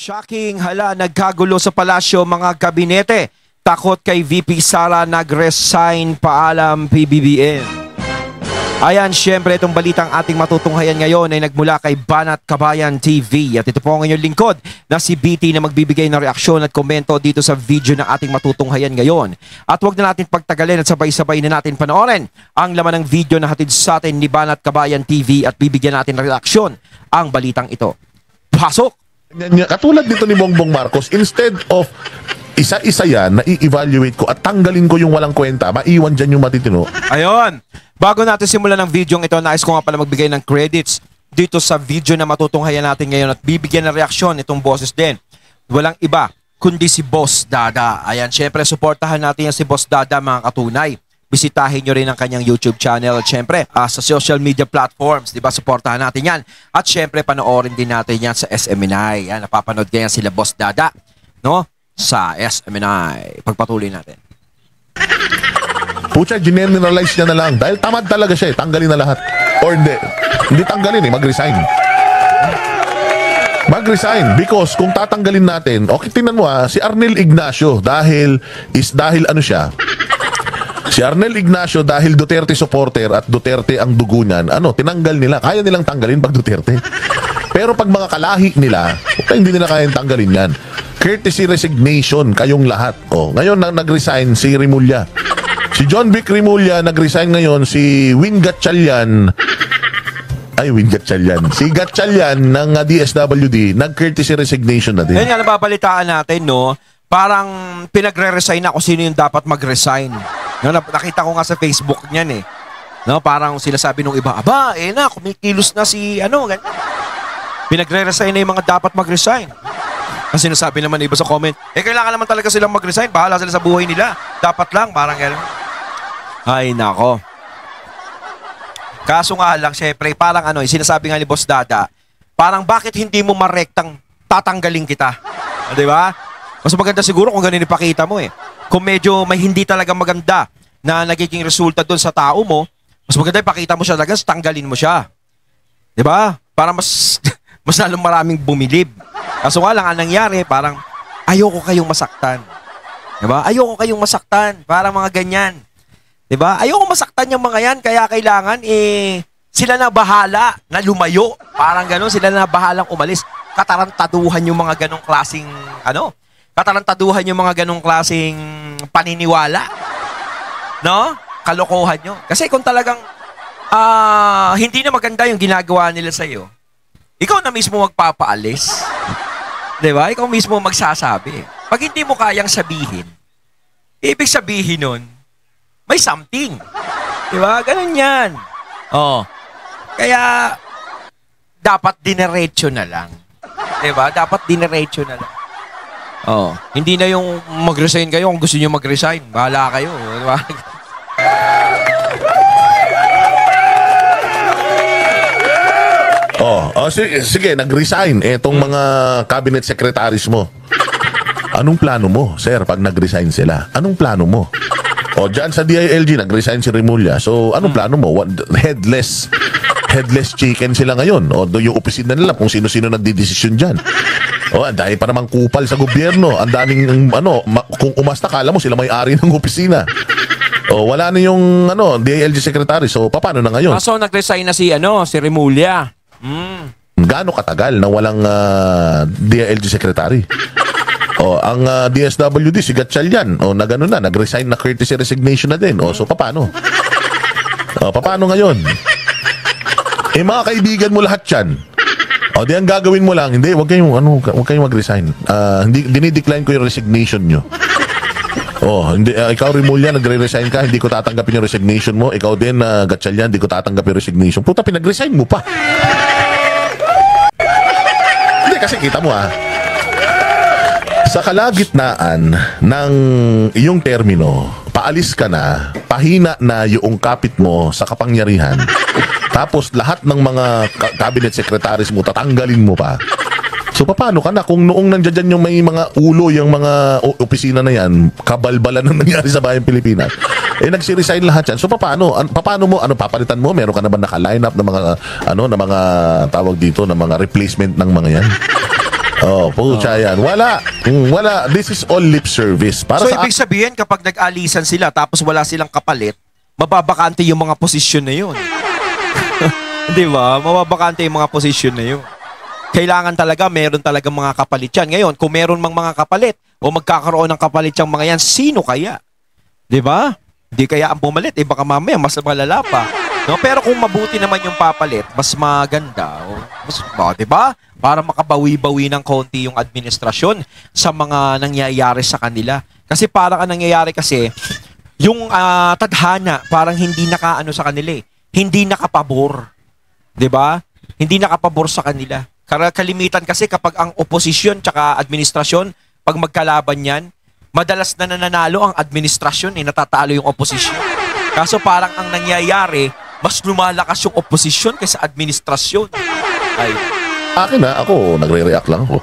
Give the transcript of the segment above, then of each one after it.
Shocking, hala, nagkagulo sa palasyo mga kabinete. Takot kay VP Sara, nag-resign, paalam PBBM. Ayan, syempre itong balitang ating matutunghayan ngayon ay nagmula kay Banat Kabayan TV. At ito po ang inyong lingkod na si BT na magbibigay ng reaksyon at komento dito sa video na ating matutunghayan ngayon. At huwag na natin pagtagalin at sabay-sabay na natin panoorin ang laman ng video na hatid sa atin ni Banat Kabayan TV at bibigyan natin ng reaksyon ang balitang ito. Pasok! Katulad dito ni Bongbong Marcos, instead of isa-isa yan, na-i-evaluate ko at tanggalin ko yung walang kwenta, maiwan dyan yung matitino. Ayun! Bago natin simulan ng video ito, nais ko nga pala magbigay ng credits dito sa video na matutunghayan natin ngayon at bibigyan ng reaksyon itong boses din. Walang iba kundi si Boss Dada. Ayan, syempre suportahan natin yan si Boss Dada mga katunay. Bisitahin nyo rin ang kanyang YouTube channel at syempre sa social media platforms, di ba? Suportahan natin yan. At syempre panoorin din natin yan sa SMNI. Yan, napapanood ganyan sila Boss Dada, no? Sa SMNI. Pagpatuloy natin. Pucha, generalize niya na lang. Dahil tamad talaga siya eh. Tanggalin na lahat. Or hindi. Hindi tanggalin eh. Mag-resign. Mag-resign. Because kung tatanggalin natin, okay, tingnan mo si Arnel Ignacio, dahil ano siya, si Arnel Ignacio dahil Duterte supporter at Duterte ang dugo niyan, tinanggal nila. Kaya nilang tanggalin pag Duterte. Pero pag mga kalahi nila, hindi nila kayang tanggalin yan. Courtesy resignation kayong lahat. Ngayon nag-resign si Rimulya. Si John Vic Rimulya nag-resign ngayon, si Win Gatchalian. Si Gatchalian ng DSWD, nag-courtesy resignation na din. Yan nga, nababalitaan natin, no? Parang pinagre-resign na kung sino yung dapat mag-resign. No, nakita ko nga sa Facebook niyan eh. No, parang sila sabi nung iba, aba, na, kumikilos na si ganyan. Pinagre-resign na yung mga dapat mag-resign. Kasi sinasabi naman iba sa comment, kailangan naman talaga silang mag-resign, bahala sila sa buhay nila. Dapat lang, parang gano'n. Ay, nako. Kaso nga lang, syempre, parang sinasabi nga ni Boss Dada, parang bakit hindi mo marektang tatanggalin kita? Di ba? Mas maganda siguro kung ganun ipakita mo eh. Kung medyo may hindi talaga maganda na nagiging resulta doon sa tao mo, mas maganda ipakita mo siya talaga, tanggalin mo siya. Di ba? Para mas lalong maraming bumilib. Kaso nga lang, ang nangyari, parang ayoko kayong masaktan. Di ba? Ayoko kayong masaktan. Para mga ganyan. Di ba? Ayoko masaktan yung mga yan, kaya kailangan sila na bahala na lumayo. Parang gano'n, sila na bahalang umalis. Katarantaduhan yung mga ganong klaseng katarantaduhan yung mga ganong klaseng paniniwala. No? Kalokohan nyo. Kasi kung talagang hindi na maganda yung ginagawa nila sa'yo, ikaw na mismo magpapaalis. Di ba? Ikaw mismo magsasabi. Pag hindi mo kayang sabihin, ibig sabihin nun, may something. Di ba? Ganun yan. Kaya, dapat dinerecho na lang. Di ba? Dapat dinerecho na lang. Hindi na yung mag-resign kayo kung gusto nyo mag-resign. Bahala kayo. Di ba? Sige, nag-resign etong mga cabinet secretaries mo. Anong plano mo, sir, pag nag-resign sila? Anong plano mo? Dyan sa DILG, nag-resign si Rimulya. So, anong plano mo? Headless chicken sila ngayon. Yung opisina nila, kung sino-sino nagdidesisyon dyan. Dahil pa namang kupal sa gobyerno. Ang daming, kung umasta, kala mo sila may-ari ng opisina. Wala na yung, DILG secretary. So, paano na ngayon? So, nag-resign na si Rimulya. Gaano katagal na walang DILG secretary? Ang DSWD, si Gatchalian, na gano'n na, nag-resign na courtesy resignation na din. So, paano? Paano ngayon? Mga kaibigan mo lahat yan. Di ang gagawin mo lang, hindi, wag kayong mag-resign. Dinidecline ko yung resignation nyo. Hindi, ikaw Rimulya, nagre-resign ka, hindi ko tatanggapin yung resignation mo. Ikaw din, Gatchalian, hindi ko tatanggapin yung resignation. Puta, pinag-resign mo pa. Hindi, kasi kita mo sa kalagitnaan ng iyong termino, paalis ka na, pahina na yung kapit mo sa kapangyarihan, tapos lahat ng mga cabinet secretaries mo, tatanggalin mo pa. So, paano ka na? Kung noong nandiyan yung may mga ulo, yung mga opisina na yan, kabalbalan ang nangyari sa bayang Pilipinas, nagsi-resign lahat yan. So, paano mo, papalitan mo? Meron ka na ba naka-line up ng mga, ng mga tawag dito, ng mga replacement ng mga yan? pucha yan. Wala. Wala. This is all lip service. Para So, sa ibig sabihin, kapag nag-alisan sila tapos wala silang kapalit, mababakante yung mga posisyon na yun. Di ba? Mababakante yung mga posisyon na yun. Kailangan talaga, meron talaga mga kapalit yan. Ngayon, kung meron mang mga kapalit o magkakaroon ng kapalit yung mga yan, sino kaya? Di ba? Di kaya ang pumalit, baka mamaya mas malala pa. No? Pero kung mabuti naman yung papalit, mas maganda. Di ba? Para makabawi-bawi ng konti yung administrasyon sa mga nangyayari sa kanila. Kasi parang ang nangyayari kasi, yung tadhana, parang hindi nakaano sa kanila eh. Hindi nakapabor. Di ba? Hindi nakapabor sa kanila. Kalimitan kasi kapag ang oposisyon tsaka administrasyon, pag magkalaban yan, madalas na nananalo ang administrasyon natatalo yung oposisyon. Kaso parang ang nangyayari, mas lumalakas yung oposisyon kaysa administrasyon. Ay. akin ako, nagre-react lang ako.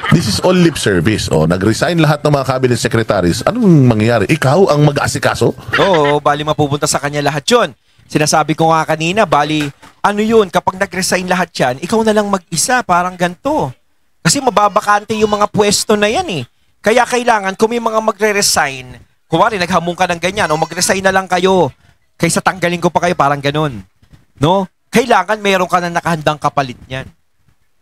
This is all lip service. Nag-resign lahat ng mga cabinet secretaries. Anong mangyayari? Ikaw ang mag-aasikaso? Oo, bali mapupunta sa kanya lahat yun. Sinasabi ko nga kanina, bali, ano yun, kapag nag-resign lahat yan, ikaw na lang mag-isa, parang ganito. Kasi mababakante yung mga pwesto na yan eh. Kaya kailangan, kung may mga magre-resign, kumari, naghamon ka ng ganyan, o mag-resign na lang kayo, kaysa tanggalin ko pa kayo, parang ganun. No? Kailangan, meron ka na nakahandang kapalit niyan.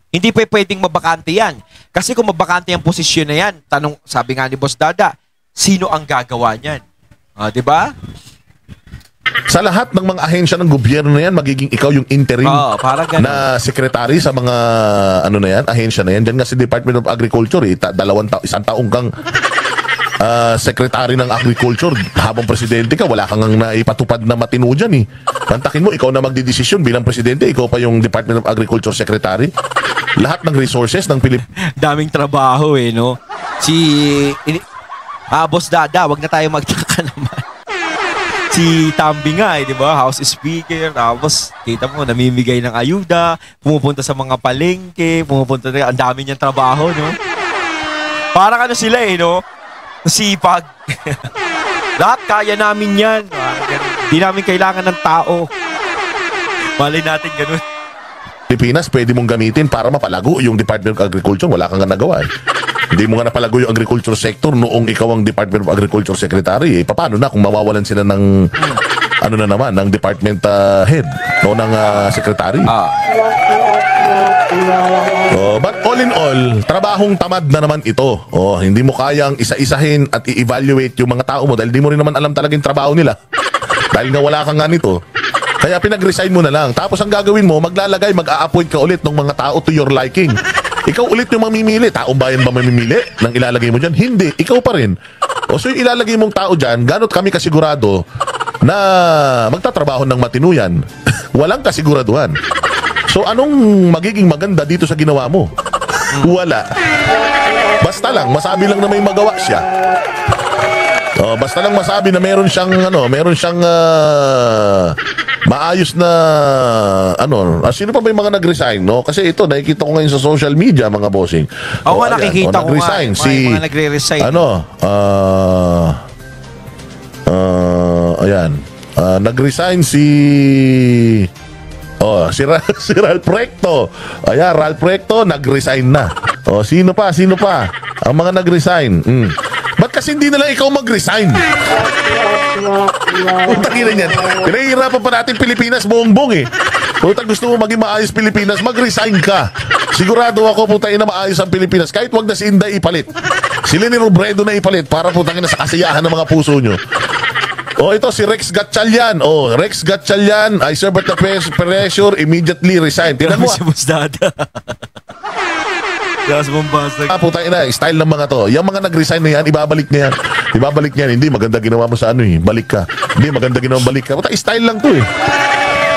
Hindi pa pwedeng mabakante yan. Kasi kung mabakante yung posisyon na yan, sabi nga ni Boss Dada, sino ang gagawa niyan? Di ba? Sa lahat ng mga ahensya ng gobyerno na yan, magiging ikaw yung interim na secretary sa mga ahensya na yan. Diyan nga si Department of Agriculture, isang taong kang secretary ng agriculture. Habang presidente ka, wala kang naipatupad na matino dyan eh. Tantakin mo, ikaw na magdidesisyon bilang presidente, ikaw pa yung Department of Agriculture secretary. Lahat ng resources ng Pilipinas. Daming trabaho no? Boss Dada, wag na tayo magtaka naman. Si Tambi nga di ba? House Speaker, tapos kita mo, namimigay ng ayuda, pumupunta sa mga palengke, ang dami niyang trabaho, no? Parang sila no? Sipag. Lahat kaya namin yan. Hindi namin kailangan ng tao. Malay natin ganun. Pilipinas, pwede mong gamitin para mapalago yung Department of Agriculture. Wala kang nagawa eh. Hindi mo nga napalago yung agriculture sector noong ikaw ang Department of Agriculture Secretary. Paano na kung mawawalan sila ng ng department head ng secretary? But all in all, trabahong tamad na naman ito. Hindi mo kayang isa-isahin at i-evaluate yung mga tao mo dahil di mo rin naman alam talaga yung trabaho nila. Dahil nga wala kang nga nito. Kaya pinag-resign mo na lang. Tapos ang gagawin mo, mag-a-appoint ka ulit ng mga tao to your liking. Ikaw ulit yung mamimili. Taong bayan ba mamimili nang ilalagay mo dyan? Hindi. Ikaw pa rin. So yung ilalagay mong tao dyan, ganot kami kasigurado na magtatrabaho ng matino yan. Walang kasiguraduhan. So anong magiging maganda dito sa ginawa mo? Wala. Basta lang, masabi lang na may magawa siya. Basta lang masabi na meron siyang maayos na sino pa ba yung mga nag-resign, no? Kasi ito nakikita ko ngayon sa social media, mga bossing. Nakikita ko nga yung mga nagre-resign. Nag-resign si Ralph Recto. Ayan, Ralph Recto nag-resign na. Sino pa? Ang mga nag-resign. Ba't kasi hindi na lang ikaw mag-resign? Utakinan yan. Pinahihirapan pa natin Pilipinas buong-buong eh. Puta, gusto mo maging maayos Pilipinas, mag-resign ka. Sigurado ako, puta, na maayos ang Pilipinas. Kahit wag na si Inday ipalit. Si Leni Robredo na ipalit para putangin na sa kasiyahan ng mga puso nyo. Ito si Rex Gatchalian. Rex Gatchalian, I serve at the pressure, immediately resign. Tingnan mo. Si Boss Dada. Putang ina, style ng mga to. Yung mga nag-resign na yan, ibabalik niya yan. Hindi, maganda ginawa mo sa balik ka. Hindi, maganda ginawa balik ka. Puta, style lang to eh.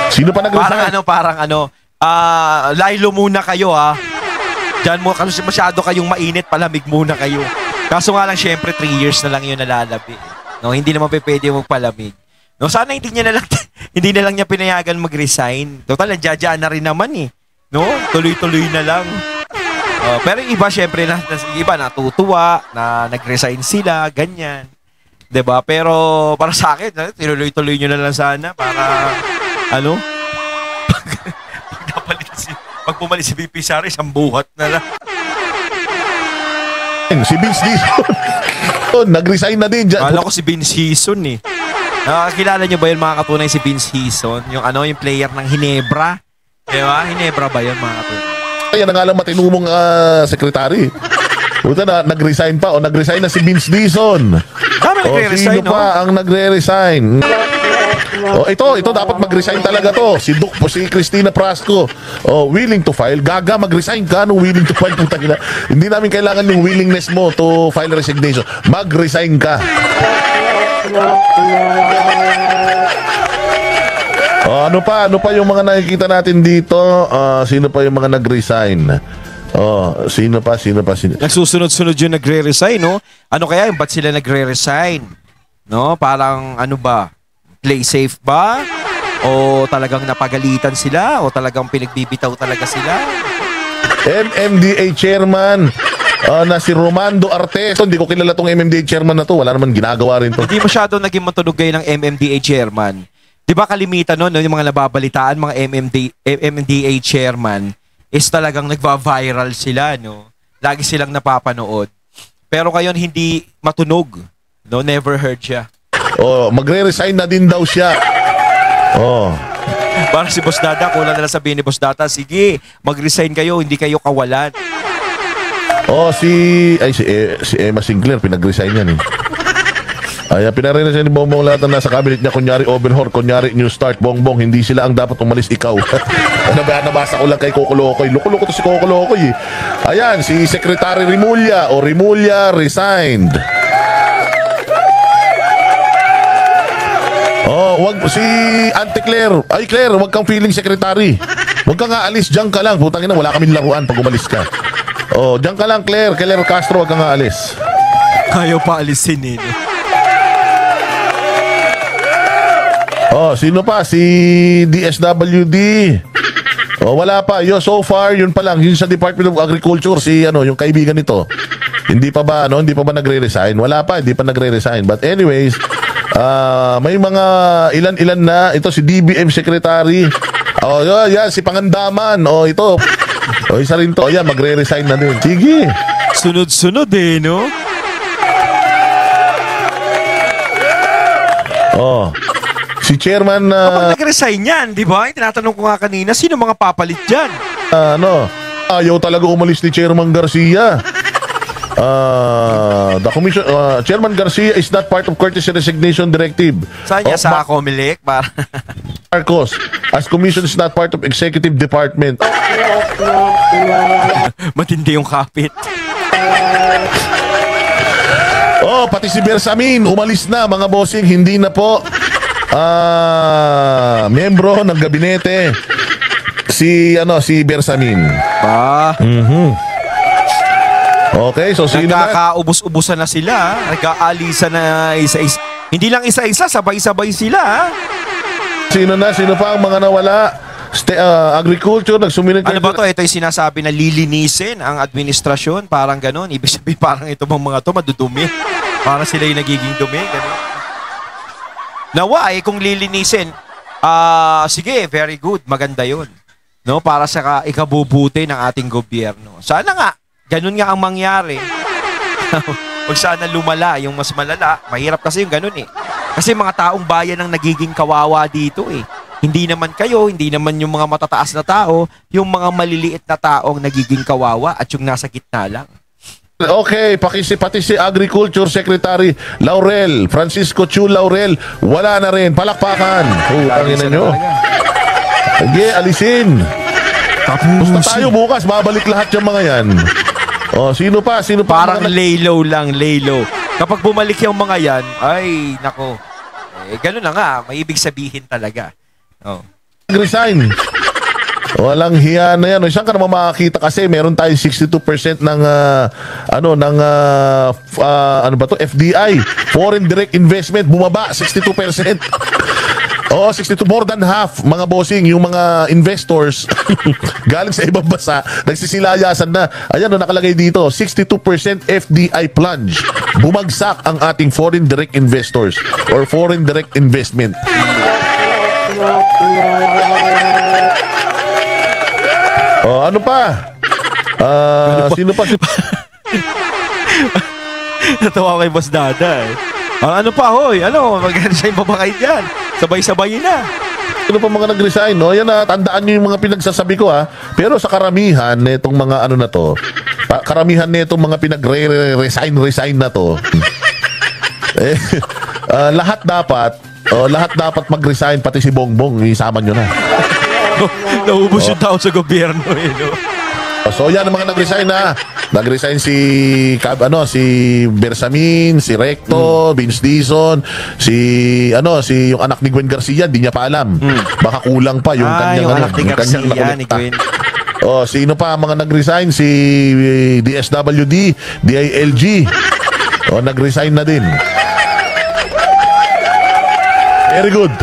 Sino pa nag-resign? Lilo muna kayo ha. Diyan mo, kasi masyado kayong mainit, palamig muna kayo. Kaso nga lang, syempre, 3 years na lang yun nalalabi. No, hindi naman pwede magpalamig. No, sana hindi na lang niya pinayagan mag-resign. Total, nandiyan na rin naman eh. No, tuloy-tuloy na lang. Pero yung iba, syempre, iba natutuwa na nag-resign sila, ganyan. 'Di ba? Pero para sa akin, tinuloy-tuloy nyo na lang sana para, pag pumalis si VP Sara, isang buhat na lang. Si Vince Dizon. Nag-resign na din dyan. Kala ko si Vince Hison eh. Nakakilala niyo ba yun mga katunay si Vince Hison? Yung yung player ng Hinebra. Diba? Hinebra ba yun mga katunay? Yan ang alam matinumong sekretary. Puta na, nag-resign pa. O nag-resign na si Vince Dizon. Dami nagre-resign, sino pa ang nagre-resign? Ito dapat mag-resign talaga to. Si Cristina Prasco. Willing to file. Gaga, mag-resign ka nung willing to file. Puta nila. Hindi namin kailangan yung willingness mo to file resignation. Mag-resign ka. Ano pa yung mga nakikita natin dito? Sino pa yung mga nag-resign? Sino pa? Nagsusunod-sunod yung nagre-resign, no? Ano kaya yung ba't sila nagre-resign? No? Parang ano ba? Play safe ba? O talagang napagalitan sila? O talagang pinagbibitaw talaga sila? MMDA chairman na si Romando Artes. Hindi ko kilala tong MMDA chairman na to. Wala naman ginagawa rin to. Hindi masyado naging matunog kayo ng MMDA chairman. Di ba kalimitan no, yung mga nababalitaan, mga MMDA chairman is talagang nagva-viral sila, no? Lagi silang napapanood. Pero ngayon hindi matunog. No, never heard siya. Magre-resign na din daw siya. Para si Boss Dada, kulang na lang sabihin ni Boss Dada, sige, mag-resign kayo, hindi kayo kawalan. Si Emma Sinclair, pinag-resign yan eh. Pinarinig siya ni Bongbong lahat na nasa cabinet niya, kunyari Overhaul, kunyari New Start, Bongbong, hindi sila ang dapat umalis, ikaw. Nabasa ko lang kay Coco Locoy. Loko-loko to si Coco Locoy eh. Ayan, si Secretary Rimulya resigned. Si Auntie Claire. Ay, Claire, wag kang feeling secretary. Wag kang aalis, diyan ka lang. Putang ina, wala kaming laruan pag umalis ka. Diyan ka lang, Claire. Claire Castro, wag kang aalis. Ayaw pa alisin eh. Sino pa? Si DSWD. Wala pa. So far, yun pa lang. Yun sa Department of Agriculture, yung kaibigan nito. Hindi pa ba nagre-resign? Wala pa, hindi pa nagre-resign. But anyways, may mga ilan-ilan na. Ito si DBM Secretary. Yan, si Pangandaman. Ito. Isa rin to. Yan, magre-resign na din. Sige. Sunod-sunod eh, no? Si Chairman kapag nag-resign yan, di ba? Tinatanong ko nga kanina, sino mga papalit dyan? Ayaw talaga umalis ni Chairman Garcia. The commission, Chairman Garcia is not part of courtesy resignation directive. Saan niya? Sa Comelec? Marcos, as commission is not part of executive department. Matindi yung kapit. Pati si Bersamin, umalis na mga bossing, hindi na po. Miyembro ng gabinete si Bersamin. Okay, so sino na? Nagkakaubos-ubusan na sila. Nagkaalisan na isa-isa. Hindi lang isa-isa, sabay-sabay sila. Sino pa ang mga nawala? Agriculture, nagsuminit. Ano ba to? Ito yung sinasabi na lilinisin ang administrasyon. Parang ganon. Ibig sabihin parang ito mga to madudumi. Parang sila yung nagiging dumi. Ganon. Nawa kung lilinisin, sige, very good. Maganda yun. No? Para sa ikabubuti ng ating gobyerno. Sana nga, ganun nga ang mangyari. Huwag sana lumala yung mas malala. Mahirap kasi yung ganun eh. Kasi mga taong bayan ang nagiging kawawa dito eh. Hindi naman kayo, hindi naman yung mga matataas na tao, yung mga maliliit na taong nagiging kawawa at yung nasa gitna lang. Okay, pati si Agriculture Secretary Laurel, Francisco Chu Laurel, wala na rin. Palakpakan. Tangin na nyo. Sige, alisin. Basta tayo bukas, babalik lahat yung mga yan. Sino pa? Parang lay low lang, lay low. Kapag bumalik yung mga yan, ay, nako. Ganun na nga, may ibig sabihin talaga. Resign. Walang hiya na yan. Saan ka naman makakita kasi meron tayong 62% ng FDI, foreign direct investment, bumaba 62%. 62, more than half mga bossing, yung mga investors galing sa ibang bansa, nagsisilayasan na. Ayan, nakalagay dito, 62% FDI plunge. Bumagsak ang ating foreign direct investors or foreign direct investment. Ano pa? Sino pa? Natawa ko kay Boss Dada eh. Ano pa, hoy? Ano, mag-resign pa ba kayo dyan? Sabay-sabay na. Ano pa mga nag-resign, no? Yan na, tandaan nyo yung mga pinagsasabi ko, ha? Pero sa karamihan nitong mga ano na to, karamihan nitong mga pinag-resign na to, eh, lahat dapat mag-resign, pati si Bongbong, isama nyo na. Naubos yung tao sa gobyerno eh, no? So yan ang mga nag-resign na. Nag-resign si Bersamin, si Recto, Vince Dizon, si yung anak ni Gwen Garcia, di niya pa alam. Baka kulang pa yung kanyang yung anak ni Garcia ni Gwen. Sino pa ang mga nag-resign? Si DSWD, DILG. Nag-resign na din. Very good.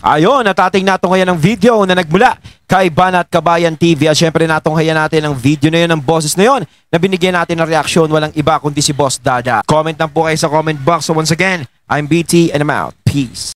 Ayun, natating nato ngayon ng video na nagmula kay Banat Kabayan TV. At syempre natunghayan natin ang video na yun ng boses na yun na binigyan natin ng reaksyon. Walang iba kundi si Boss Dada. Comment lang po kayo sa comment box. So once again, I'm BT and I'm out. Peace.